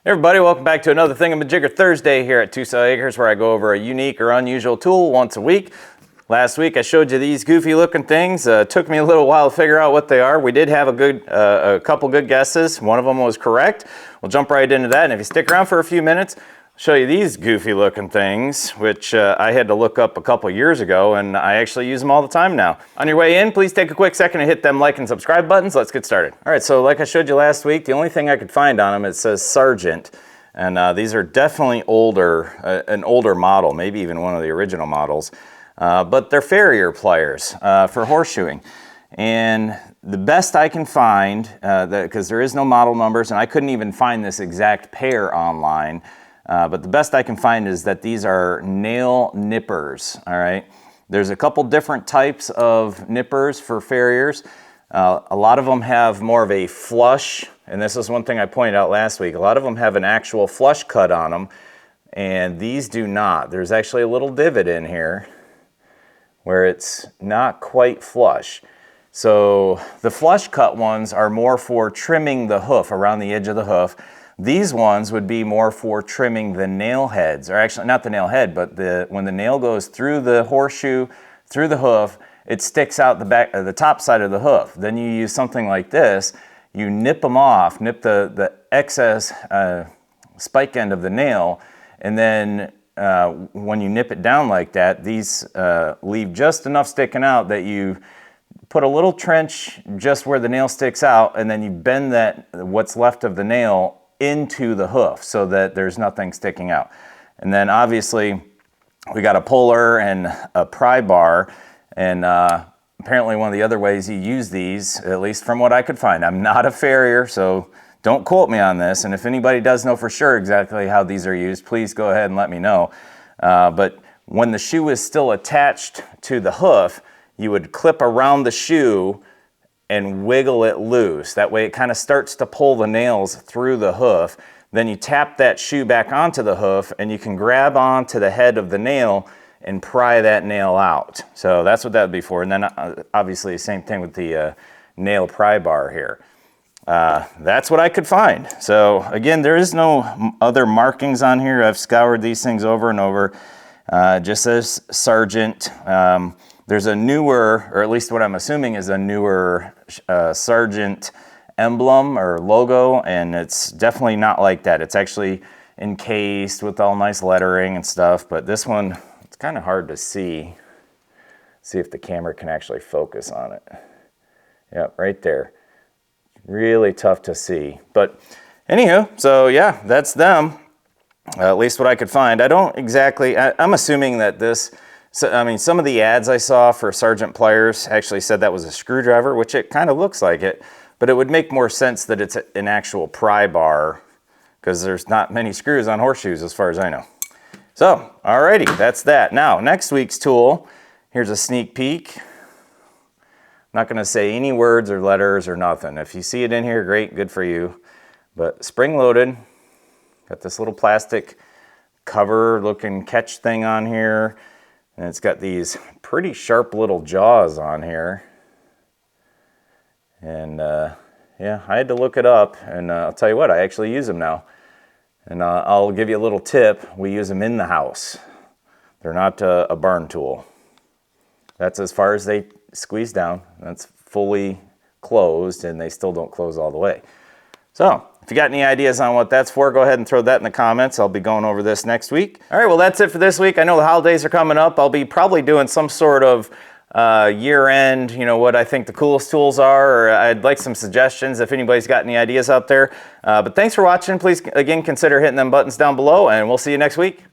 Hey everybody, welcome back to another Thingamajigger Thursday here at Tucson Acres, where I go over a unique or unusual tool once a week. Last week I showed you these goofy looking things. Took me a little while to figure out what they are. We did have a couple good guesses. One of them was correct. We'll jump right into that, and if you stick around for a few minutes, I'll show you these goofy looking things, which I had to look up a couple years ago, and I actually use them all the time now. On your way in, please take a quick second to hit them like and subscribe buttons. Let's get started. All right, so like I showed you last week, the only thing I could find on them, it says Sargent. And these are definitely older, an older model, maybe even one of the original models. But they're farrier pliers for horseshoeing. And the best I can find, because there is no model numbers, and I couldn't even find this exact pair online, but the best I can find is that these are nail nippers, all right? There's a couple different types of nippers for farriers. A lot of them have more of a flush, and this is one thing I pointed out last week. A lot of them have an actual flush cut on them, and these do not. There's actually a little divot in here where it's not quite flush. So the flush cut ones are more for trimming the hoof, around the edge of the hoof. These ones would be more for trimming the nail heads, or actually not the nail head, but when the nail goes through the horseshoe, through the hoof, it sticks out the back, the top side of the hoof. Then you use something like this, you nip them off, nip the excess spike end of the nail, and then when you nip it down like that, these leave just enough sticking out that you put a little trench just where the nail sticks out, and then you bend that, what's left of the nail, into the hoof so that there's nothing sticking out. And then obviously we got a puller and a pry bar, and apparently one of the other ways you use these, at least from what I could find, I'm not a farrier, so don't quote me on this, and if anybody does know for sure exactly how these are used, please go ahead and let me know. But when the shoe is still attached to the hoof, you would clip around the shoe and wiggle it loose. That way it kind of starts to pull the nails through the hoof. Then you tap that shoe back onto the hoof, and you can grab onto the head of the nail and pry that nail out. So that's what that would be for. And then obviously same thing with the nail pry bar here. That's what I could find. So again, there is no other markings on here. I've scoured these things over and over. Just says Sargent. There's a newer, or at least what I'm assuming is a newer Sargent emblem or logo, and it's definitely not like that. It's actually encased with all nice lettering and stuff, but this one, it's kind of hard to see. See if the camera can actually focus on it. Yeah, right there. Really tough to see. But anywho, so yeah, that's them. At least what I could find. I don't exactly, I'm assuming that this, so, I mean, some of the ads I saw for Sargent pliers actually said that was a screwdriver, which it kind of looks like it, but it would make more sense that it's an actual pry bar, because there's not many screws on horseshoes as far as I know. So, alrighty, that's that. Now, next week's tool, here's a sneak peek. I'm not going to say any words or letters or nothing. If you see it in here, great, good for you. But spring-loaded, got this little plastic cover-looking catch thing on here. And it's got these pretty sharp little jaws on here. And yeah, I had to look it up, and I'll tell you what, I actually use them now. And I'll give you a little tip. We use them in the house. They're not a barn tool. That's as far as they squeeze down. That's fully closed, and they still don't close all the way. So, if you got any ideas on what that's for, go ahead and throw that in the comments. I'll be going over this next week. All right, well, that's it for this week. I know the holidays are coming up. I'll be probably doing some sort of year-end, you know, what I think the coolest tools are, or I'd like some suggestions if anybody's got any ideas out there. But thanks for watching. Please, again, consider hitting them buttons down below, and we'll see you next week.